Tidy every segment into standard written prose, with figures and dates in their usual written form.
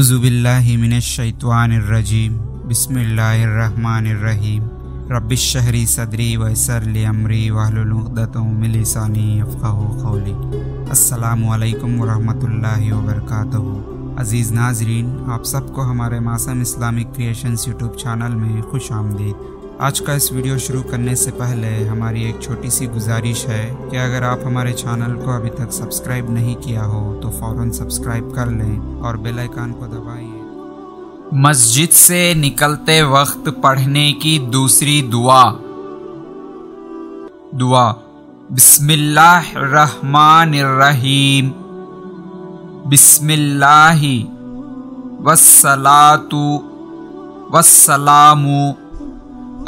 अऊज़ु बिल्लाहि मिनश्शैत्वानिर्रजीम बिस्मिल्लाहिर्रहमानिर्रहीम रब्बिश्शहरी सदरी वयस्सिर ली अमरी वहलुल उक़दतम मिन लिसानी यफ़क़हू क़ौली। अस्सलामु अलैकुम वरहमतुल्लाहि वबरकातुहू। अज़ीज़ नाज़रीन, आप सबको हमारे मासूम इस्लामिक क्रिएशंस यूट्यूब चैनल में खुश आमदीद। आज का इस वीडियो शुरू करने से पहले हमारी एक छोटी सी गुजारिश है कि अगर आप हमारे चैनल को अभी तक सब्सक्राइब नहीं किया हो तो फ़ौरन सब्सक्राइब कर लें और बेल आइकन को दबाइए। मस्जिद से निकलते वक्त पढ़ने की दूसरी दुआ। बिस्मिल्लाहिर्रहमानिर्रहीम। बिस्मिल्लाहि वस्सलातु वस्सलामु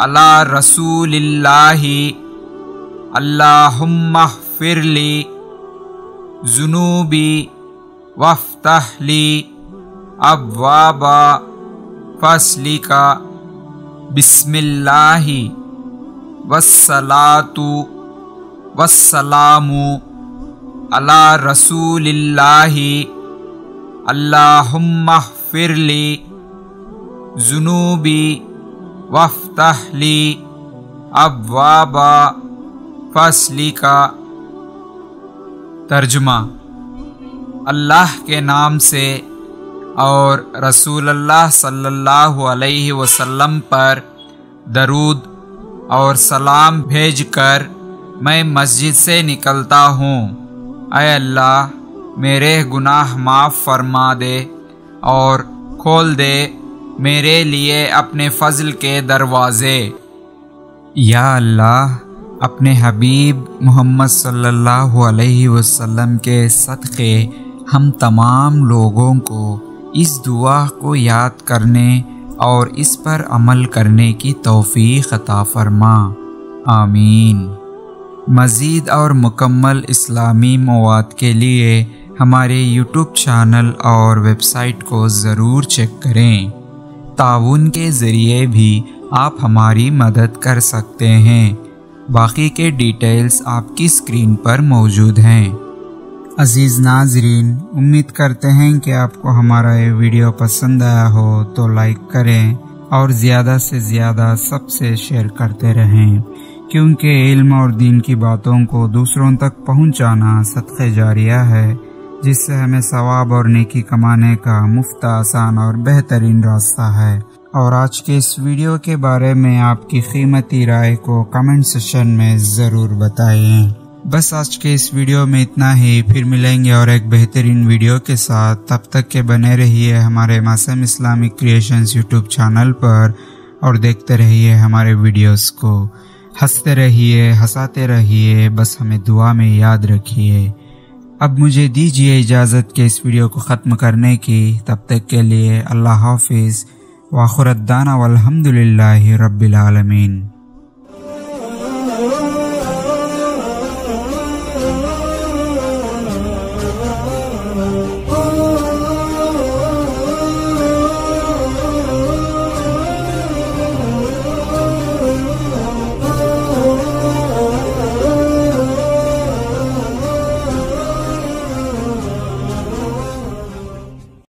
अला रसूलिल्लाहि अल्लाहुम्मा ग़फ़िरली ज़ुनूबी वफ़्तह ली अब्वाबा फ़ज़लिका। बिस्मिल्लाहि वस्सलातु वस्सलामु अला रसूलिल्लाहि अल्लाहुम्मा ग़फ़िरली ज़ुनूबी वफ़्तह ली अब्वाबा फ़ज़लिका। तर्जुमा। अल्लाह के नाम से और रसूलुल्लाह सल्लल्लाहु अलैहि वसल्लम पर दरूद और सलाम भेजकर मैं मस्जिद से निकलता हूँ। ऐ अल्लाह, मेरे गुनाह माफ़ फरमा दे और खोल दे मेरे लिए अपने फ़ज़ल के दरवाज़े। या अल्लाह, अपने हबीब मोहम्मद सल्लल्लाहु अलैहि वसल्लम के सदक़े हम तमाम लोगों को इस दुआ को याद करने और इस पर अमल करने की तौफ़ीक़ अता फ़रमा। आमीन। मज़ीद और मुकम्मल इस्लामी मवाद के लिए हमारे यूट्यूब चैनल और वेबसाइट को ज़रूर चेक करें। ताउन के ज़रिए भी आप हमारी मदद कर सकते हैं। बाकी के डिटेल्स आपकी स्क्रीन पर मौजूद हैं। अज़ीज़ नाज़रीन, उम्मीद करते हैं कि आपको हमारा ये वीडियो पसंद आया हो तो लाइक करें और ज़्यादा से ज़्यादा सबसे शेयर करते रहें, क्योंकि इल्म और दीन की बातों को दूसरों तक पहुँचाना सदक़े जारिया है, जिससे हमें सवाब और नेकी कमाने का मुफ्त, आसान और बेहतरीन रास्ता है। और आज के इस वीडियो के बारे में आपकी कीमती राय को कमेंट सेक्शन में ज़रूर बताएं। बस आज के इस वीडियो में इतना ही। फिर मिलेंगे और एक बेहतरीन वीडियो के साथ। तब तक के बने रहिए हमारे मासूम इस्लामिक क्रिएशंस यूट्यूब चैनल पर और देखते रहिए हमारे वीडियोस को। हंसते रहिए, हंसाते रहिए, बस हमें दुआ में याद रखिए। अब मुझे दीजिए इजाज़त के इस वीडियो को ख़त्म करने की। तब तक के लिए अल्लाह हाफ़िज़ व आख़िर दाना वल्हम्दुलिल्लाहि रब्बिल आलमीन।